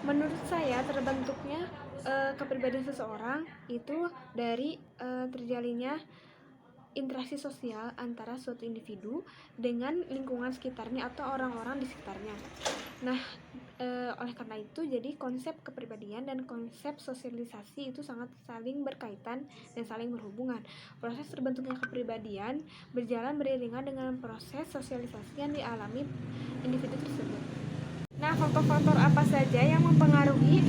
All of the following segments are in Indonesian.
Menurut saya terbentuknya kepribadian seseorang itu dari terjalinnya interaksi sosial antara suatu individu dengan lingkungan sekitarnya atau orang-orang di sekitarnya. Nah, oleh karena itu, jadi konsep kepribadian dan konsep sosialisasi itu sangat saling berkaitan dan saling berhubungan. Proses terbentuknya kepribadian berjalan beriringan dengan proses sosialisasi yang dialami individu tersebut. Nah, faktor-faktor apa saja yang mempengaruhi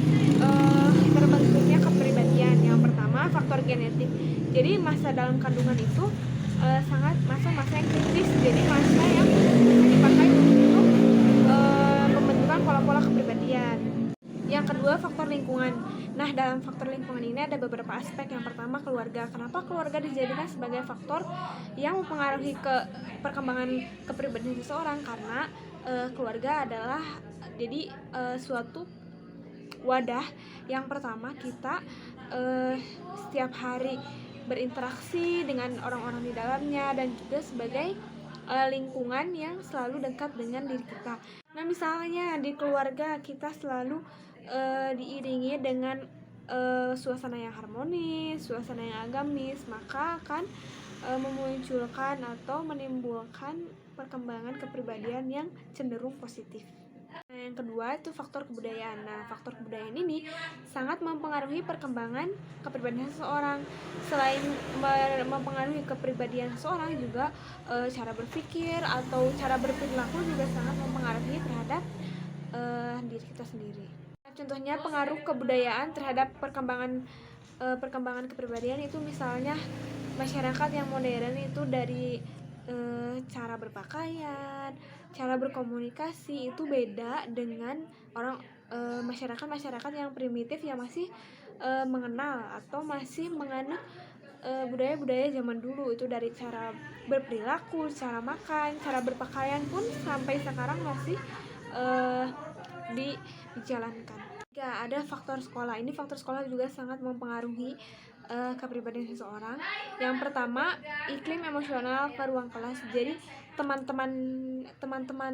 terbentuknya kepribadian? Yang pertama, faktor genetik. Jadi masa dalam kandungan itu sangat masa-masa yang kritis. Jadi masa yang dipakai untuk pembentukan pola-pola kepribadian. Yang kedua, faktor lingkungan. Nah, dalam faktor lingkungan ini ada beberapa aspek. Yang pertama, keluarga. Kenapa keluarga dijadikan sebagai faktor yang mempengaruhi ke perkembangan kepribadian seseorang? Karena keluarga adalah suatu wadah yang pertama kita setiap hari berinteraksi dengan orang-orang di dalamnya, dan juga sebagai lingkungan yang selalu dekat dengan diri kita. Nah, misalnya di keluarga kita selalu diiringi dengan suasana yang harmonis, suasana yang agamis, maka akan memunculkan atau menimbulkan perkembangan kepribadian yang cenderung positif. Nah, yang kedua itu faktor kebudayaan. Nah, faktor kebudayaan ini sangat mempengaruhi perkembangan kepribadian seseorang. Selain mempengaruhi kepribadian seseorang, juga cara berpikir atau cara berperilaku juga sangat mempengaruhi terhadap diri kita sendiri. Nah, contohnya pengaruh kebudayaan terhadap perkembangan kepribadian itu misalnya masyarakat yang modern itu dari cara berpakaian, cara berkomunikasi itu beda dengan masyarakat yang primitif yang masih mengenal atau masih menganut budaya-budaya zaman dulu. Itu dari cara berperilaku, cara makan, cara berpakaian pun sampai sekarang masih dijalankan. Ada faktor sekolah. Ini faktor sekolah juga sangat mempengaruhi kepribadian seseorang. Yang pertama, iklim emosional ke ruang kelas. Jadi teman-teman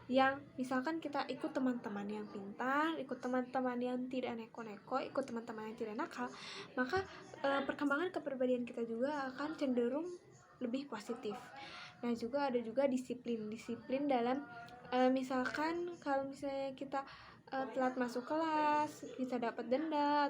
yang misalkan kita ikut teman-teman yang pintar, ikut teman-teman yang tidak neko-neko, ikut teman-teman yang tidak nakal, maka perkembangan kepribadian kita juga akan cenderung lebih positif. Nah, juga ada disiplin dalam misalkan kalau misalnya kita telat masuk kelas bisa dapat denda.